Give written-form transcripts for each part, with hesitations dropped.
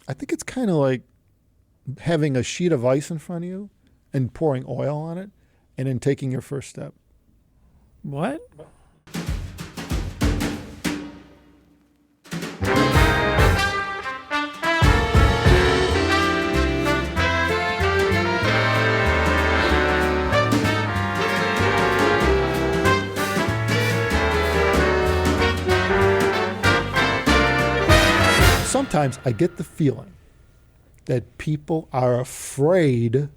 I think it's kind of like having a sheet of ice in front of you and pouring oil on it and then taking your first step. What? Sometimes I get the feeling that people are afraid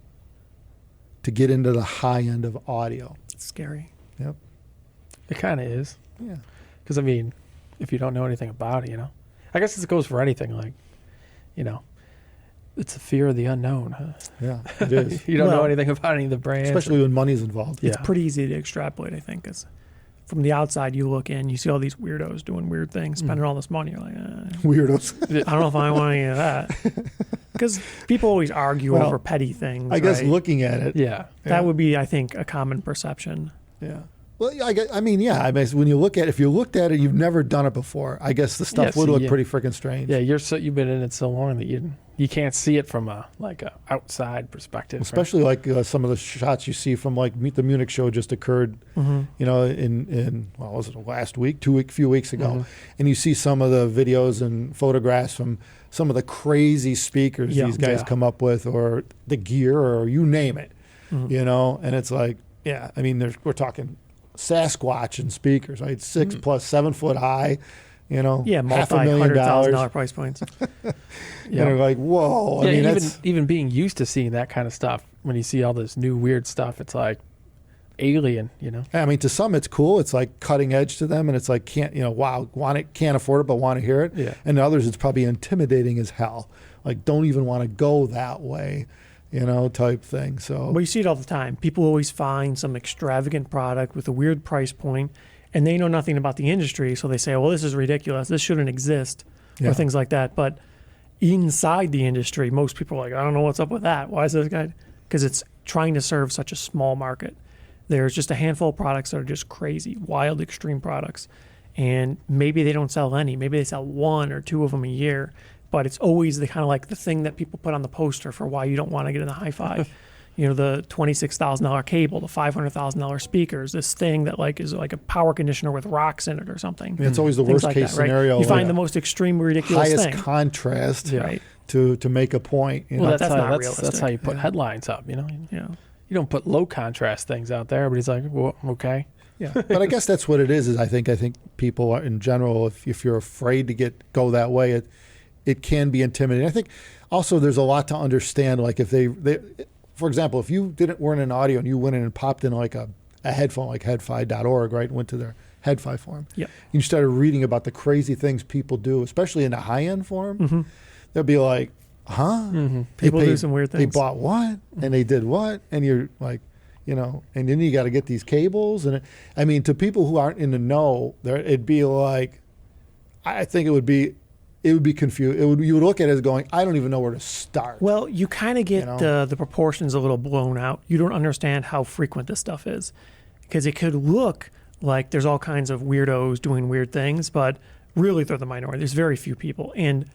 to get into the high end of audio. It's scary. Yep. It kind of is. Yeah. Because, I mean, if you don't know anything about it, I guess this goes for anything. Like, it's a fear of the unknown. Huh? Yeah, it is. You don't know anything about any of the brands. Especially when money's involved. It's pretty easy to extrapolate, I think, because from the outside, you look in, you see all these weirdos doing weird things, spending all this money. You're like, weirdos. I don't know if I want any of that. Because people always argue over petty things. I guess right? looking at it. That would be, I think, a common perception. Yeah. Well, I mean, when you look at it, if you looked at it, you've never done it before. I guess the stuff would look pretty freaking strange. Yeah, you've been in it so long that you can't see it from a outside perspective. Especially some of the shots you see from the Munich show just occurred, in what was it, last week, few weeks ago, and you see some of the videos and photographs from some of the crazy speakers these guys come up with, or the gear, or you name it, and it's like, I mean, we're talking Sasquatch and speakers, right? 6 plus 7 foot high, $500,000 price points. And they're like, whoa. Yeah, I mean, even being used to seeing that kind of stuff, when you see all this new weird stuff, it's like alien, I mean, to some it's cool. It's like cutting edge to them, and it's like can't afford it but want to hear it. Yeah. And to others, it's probably intimidating as hell. Like, don't even want to go that way. Type thing. So, well, you see it all the time. People always find some extravagant product with a weird price point, and they know nothing about the industry, so they say, well, this is ridiculous. This shouldn't exist, or things like that. But inside the industry, most people are like, I don't know what's up with that. Why is this guy? Because it's trying to serve such a small market. There's just a handful of products that are just crazy, wild, extreme products. And maybe they don't sell any. Maybe they sell 1 or 2 of them a year. But it's always the kind of like the thing that people put on the poster for why you don't want to get in the HiFi. The $26,000 cable, the $500,000 speakers, this thing that is like a power conditioner with rocks in it or something. Yeah, it's always the worst case scenario. Right? You find the most extreme, ridiculous highest thing. Contrast right. to make a point. Well, that's not realistic. That's how you put headlines up, You don't put low contrast things out there, but he's like, well, okay. Yeah, but I guess that's what it is I think people are, in general, if you're afraid to go that way, it can be intimidating. I think also there's a lot to understand. Like if they for example, if you weren't in audio and you went in and popped in like a headphone like HiFi.org, right, and went to their HiFi forum, you started reading about the crazy things people do, especially in the high-end forum, they'll be like, huh? People do some weird things. They bought what? And they did what? And you're like, and then you got to get these cables. And I mean, to people who aren't in the know, it'd be like, I think it would be confused. You would look at it as going, I don't even know where to start. Well, you kind of get the proportions a little blown out. You don't understand how frequent this stuff is, because it could look like there's all kinds of weirdos doing weird things, but really they're the minority. There's very few people, and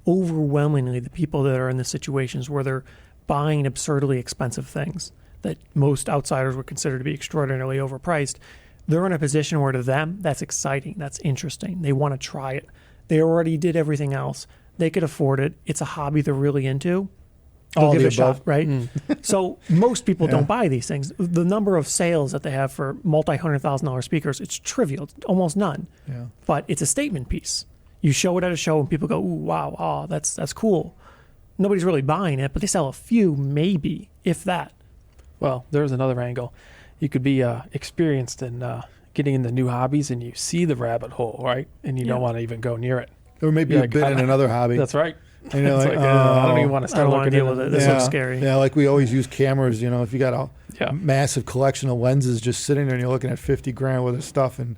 overwhelmingly the people that are in the situations where they're buying absurdly expensive things that most outsiders would consider to be extraordinarily overpriced, they're in a position where to them that's exciting, that's interesting. They want to try it. They already did everything else. They could afford it. It's a hobby they're really into. They'll give it a shot, right? So most people don't buy these things. The number of sales that they have for multi-$100,000 speakers, it's trivial. It's almost none. Yeah. But it's a statement piece. You show it at a show and people go, ooh, wow, oh, that's cool. Nobody's really buying it, but they sell a few, maybe, if that. Well, there's another angle. You could be experienced in getting into new hobbies, and you see the rabbit hole, right? And you don't want to even go near it. Or maybe you've been in another hobby. That's right. And you're like, I don't even want to start looking deal with it. This looks scary. Yeah, like we always use cameras. If you got a massive collection of lenses just sitting there and you're looking at $50,000 worth of stuff, and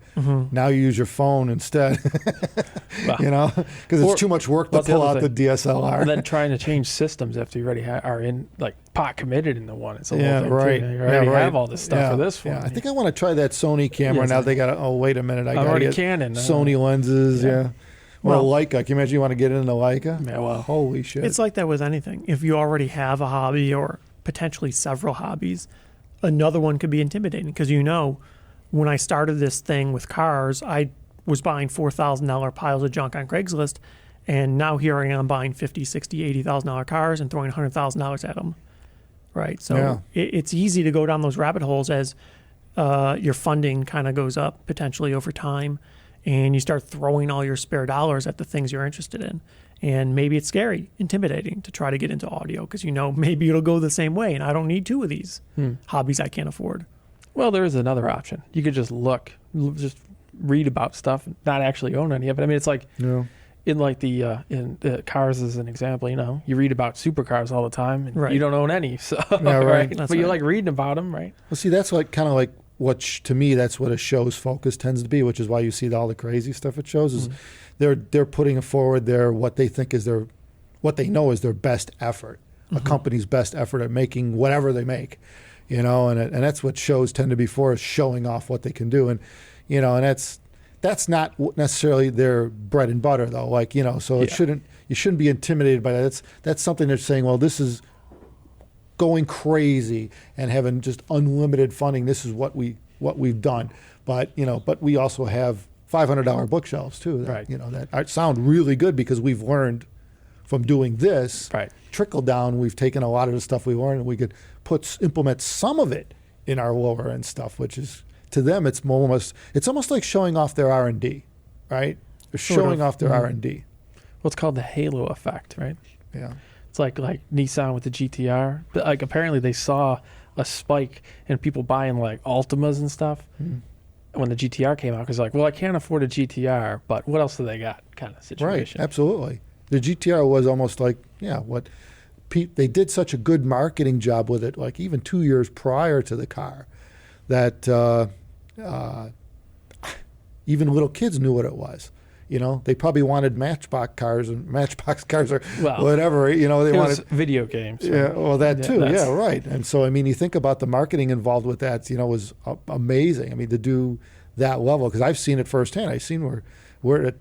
now you use your phone instead, because it's too much work to pull out the DSLR. And then trying to change systems after you already are in, pot committed into one. It's a little thing, right. You already have all this stuff for this one. Yeah, I think I want to try that Sony camera. Now they got, wait a minute, I got already Canon. Sony lenses, Or Well- Leica. Can you imagine you want to get into Leica? Yeah, well, Holy shit. It's like that with anything. If you already have a hobby or potentially several hobbies, another one could be intimidating because when I started this thing with cars, I was buying $4,000 piles of junk on Craigslist, and now here I am buying $50,000, $60,000, $80,000 cars and throwing $100,000 at them. Right. So Yeah. it's easy to go down those rabbit holes as your funding kind of goes up potentially over time, and you start throwing all your spare dollars at the things you're interested in. And maybe it's scary, intimidating to try to get into audio because maybe it'll go the same way, and I don't need two of these hobbies I can't afford. well, there is another option. You could just just read about stuff, not actually own any of it. I mean, it's like Yeah. in cars as an example. You read about supercars all the time, and Right. you don't own any. So Yeah, right. That's but you right. like reading about them, right? Well, see, that's like kind of like to me, that's what a show's focus tends to be, which is why you see all the crazy stuff it shows is they're putting forward what they think is what they know is their best effort, a company's best effort at making whatever they make, and that's what shows tend to be for, is showing off what they can do. And, and that's not necessarily their bread and butter though. So you shouldn't be intimidated by that. That's something they're saying, well, this is going crazy and having just unlimited funding. This is what we've done. But we also have $500 bookshelves too. Right. That sound really good because we've learned from doing this. Right. Trickle down. We've taken a lot of the stuff we learned and we could implement some of it in our lower end stuff, which is, to them, it's almost like showing off their R&D, right? They're showing off their R&D. What's called the halo effect, right? Yeah. It's like Nissan with the GTR. But apparently they saw a spike in people buying like Altimas and stuff when the GTR came out. Because I can't afford a GTR, but what else do they got? Kind of situation. Right. Absolutely. The GTR was almost like they did such a good marketing job with it, like even 2 years prior to the car, that even little kids knew what it was. They probably wanted Matchbox cars or whatever. They It wanted was video games. Right? Yeah, well, that too. that's- Yeah, right. And so, you think about the marketing involved with that. Was amazing. To do that level, because I've seen it firsthand. I've seen where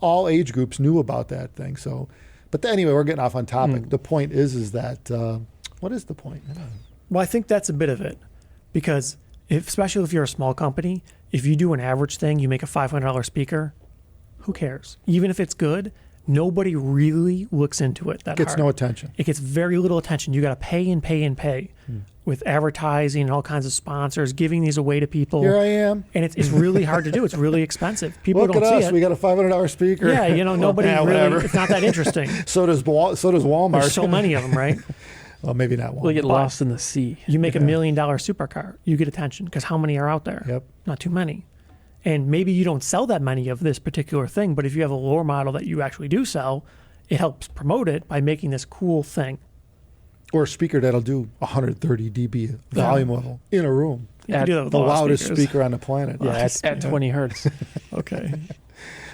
all age groups knew about that thing. So, but anyway, we're getting off on topic. The point is that what is the point? Well, I think that's a bit of it because especially if you're a small company, if you do an average thing, you make a $500 speaker, who cares? Even if it's good, nobody really looks into it that Gets hard. no attention. It gets very little attention. You got to pay and pay and pay with advertising and all kinds of sponsors, giving these away to people. Here I am. And it's really hard to do. It's really expensive. People Look don't at see us. it. We got a $500 speaker. Yeah, nobody Yeah, really, whatever. it's not that interesting. So does Walmart. There's so many of them, right? Well, maybe not Walmart. We'll get lost in the sea. You make $1 million supercar, you get attention because how many are out there? Yep. Not too many. And maybe you don't sell that many of this particular thing, but if you have a lower model that you actually do sell, it helps promote it by making this cool thing. Or a speaker that'll do 130 dB volume level in a room. You can do that with The a lot of loudest speakers. speaker on the planet. Yeah, at 20 hertz. Okay.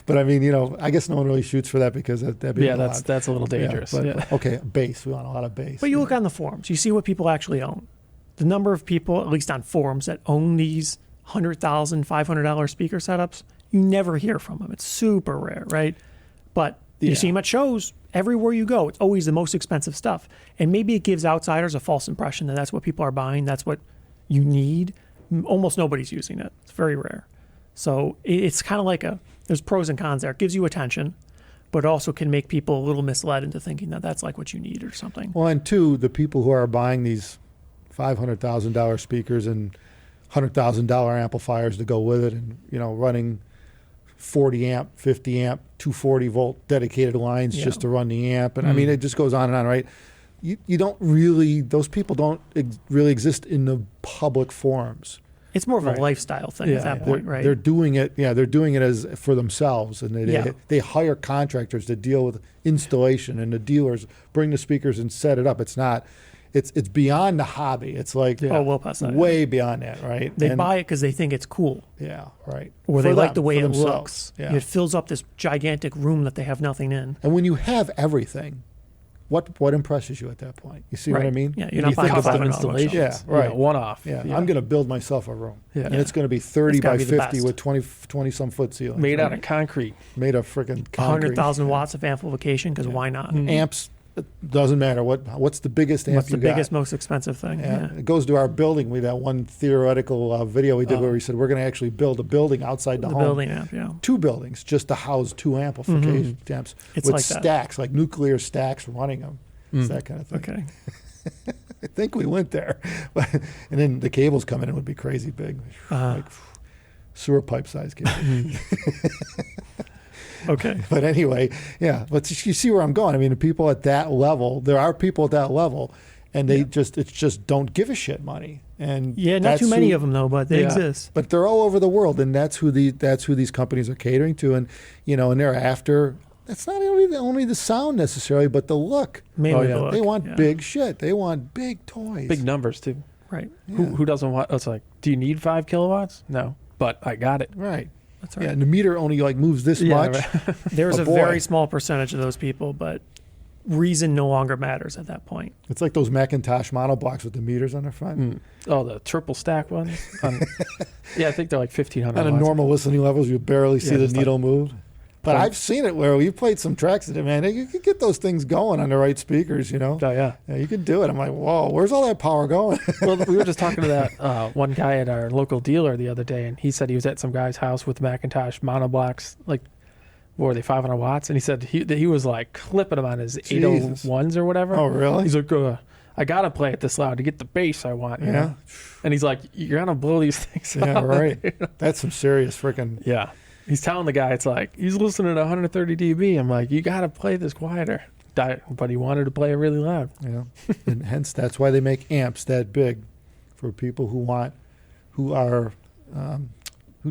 But I guess no one really shoots for that because that'd be Yeah, loud. that's a little dangerous. But, Yeah. okay, bass. We want a lot of bass. But you look on the forums, you see what people actually own. The number of people, at least on forums, that own these $100,000, $500 speaker setups, you never hear from them. It's super rare, right? But you see them at shows everywhere you go. It's always the most expensive stuff. And maybe it gives outsiders a false impression that that's what people are buying. That's what you need. Almost nobody's using it. It's very rare. So it's kind of like there's pros and cons there. It gives you attention, but it also can make people a little misled into thinking that that's like what you need or something. Well, and two, the people who are buying these $500,000 speakers and $100,000 amplifiers to go with it, and running 40 amp, 50 amp, 240 volt dedicated lines just to run the amp, and it just goes on and on, right? You don't really; those people don't really exist in the public forums. It's more of a lifestyle thing at that point, right? They're doing it. Yeah, they're doing it as for themselves, and they hire contractors to deal with installation, and the dealers bring the speakers and set it up. It's not. It's beyond the hobby. It's like well past that, way beyond that, right? They buy it because they think it's cool. Yeah, right. Or they like the way it themselves. looks. Yeah. It fills up this gigantic room that they have nothing in. And when you have everything, what impresses you at that point? You see what I Right. mean? Yeah, And you're not you think buying about Custom $500 installations. Yeah, right. One off. Yeah, I'm going to build myself a room. Yeah. And it's going to be 30 It's gotta by be the 50 best. with 20 some foot ceilings. Made out of concrete. Made of freaking concrete. 100,000 watts of amplification, because why not? Amps, it doesn't matter. What's the biggest amp What's the you got? biggest, most expensive thing? Yeah. Yeah. It goes to our building. We had that one theoretical video we did where we said we're going to actually build a building outside the The home. building amp, yeah. 2 buildings just to house 2 amplification amps It's with like that. stacks, like nuclear stacks running them. It's that kind of thing. Okay. I think we went there. And then the cables coming in would be crazy big. Like sewer pipe size cables. Okay. But anyway, yeah. But you see where I'm going. I mean, the people at that level, there are people at that level, and they just don't give a shit money. And Yeah, not too many of them though, but they exist. But they're all over the world, and that's who these companies are catering to, and and they're after. That's not only the sound necessarily, but the look. Mainly yeah. the look, They want yeah. big shit. They want big toys. Big numbers too. Right. Who doesn't want? It's like, do you need 5 kilowatts? No, but I got it. Right. That's right. Yeah, and the meter only moves this much. right. There's Oh, a boy. very small percentage of those people, but reason no longer matters at that point. It's like those Macintosh monoblocks with the meters on the front. Oh, the triple stack ones. Yeah, I think they're like 1,500. On a watts. normal listening levels, you barely see the just like needle move. But I've seen it where we played some tracks in it, man. You could get those things going on the right speakers, Oh yeah. Yeah, you could do it. I'm like, whoa, where's all that power going? Well, we were just talking to that one guy at our local dealer the other day, and he said he was at some guy's house with Macintosh monoblocks, like, what were they, 500 watts? And he said he was like clipping them on his Jesus. 801s or whatever. Oh, really? He's like, I gotta play it this loud to get the bass I want. You Yeah. know? And he's like, you're gonna blow these things Yeah, out. right. That's some serious freaking. Yeah. He's telling the guy, it's like, he's listening to 130 dB. I'm like, you got to play this quieter. But he wanted to play it really loud. And hence that's why they make amps that big for people who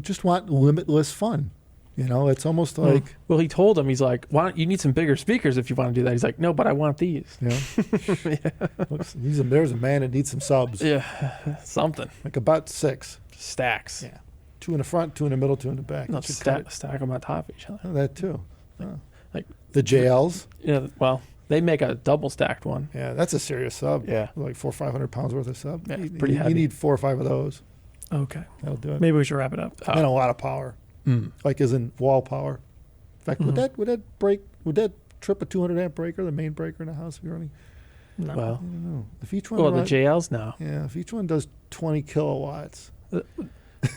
just want limitless fun. It's almost like Well, he told him, he's like, why don't you need some bigger speakers if you want to do that? He's like, no, but I want these. looks, there's a man that needs some subs, Yeah, something. like about 6. Stacks. Yeah. 2 in the front, 2 in the middle, 2 in the back. No, That should cut it. stack them on top of each other. Oh, that too. Like The JLs. Yeah, well, they make a double stacked one. Yeah, that's a serious sub. Yeah. Like 400 or 500 pounds worth of sub. Yeah, you, pretty you heavy. need 4 or 5 of those. Okay. That'll do it. Maybe we should wrap it up. And a lot of power, like as in wall power. In fact, would that break? Would that trip a 200 amp breaker, the main breaker in the house? If you're running, No. Well, I don't know. If each one, well, the JLs now. yeah, if each one does 20 kilowatts.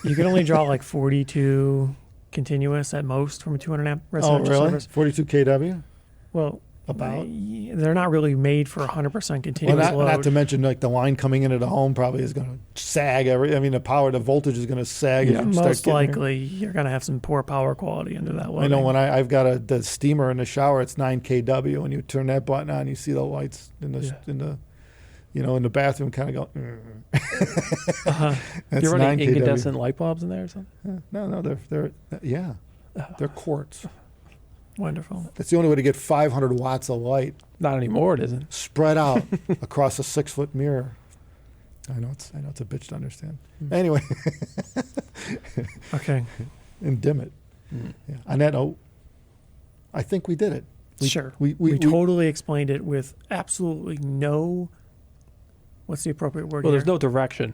You can only draw like 42 continuous at most from a 200 amp Oh, residential really? service. 42 kW. Well, About? they're not really made for 100% continuous Well, load. not to mention like the line coming into the home probably is going to sag. The voltage is going to sag. Yeah, as you start Most getting there. likely, you're going to have some poor power quality under that loading. I know when I've got the steamer in the shower, it's 9 kW. When you turn that button on, you see the lights in the in the bathroom kind of go. That's You're 9 running kW. incandescent light bulbs in there or something? No, they're quartz. Wonderful. That's the only way to get 500 watts of light Not anymore, it isn't. spread out across a 6-foot mirror. I know it's a bitch to understand. Anyway, Okay. and dim it. Yeah. On that note, I think we did it. Sure. We We totally explained it with absolutely no. What's the appropriate word Well, here? there's no direction.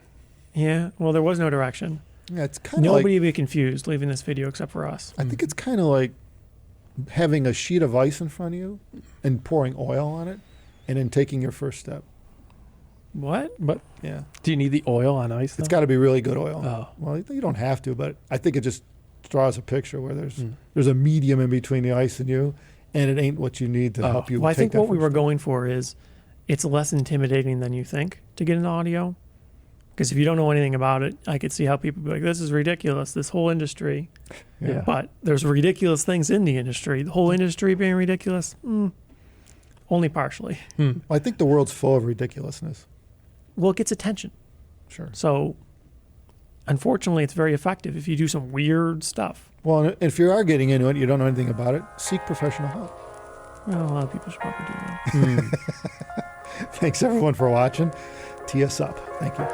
Yeah. Well, there was no direction. Yeah, it's kind of like. Nobody would be confused leaving this video except for us. I think it's kind of like having a sheet of ice in front of you and pouring oil on it, and then taking your first step. What? But Yeah, do you need the oil on ice? it's though? got to be really good oil. Oh. Well, you don't have to, but I think it just draws a picture where there's a medium in between the ice and you, and it ain't what you need to help you. Well, I take think that what we first were step. going for is it's less intimidating than you think to get into audio. Because if you don't know anything about it, I could see how people be like, this is ridiculous, this whole industry. Yeah. But there's ridiculous things in the industry. The whole industry being ridiculous, only partially. Well, I think the world's full of ridiculousness. Well, it gets attention. Sure. So, unfortunately, it's very effective if you do some weird stuff. Well, and if you are getting into it, you don't know anything about it, seek professional help. Well, a lot of people should probably do that. Thanks everyone for watching. Tee us up. Thank you.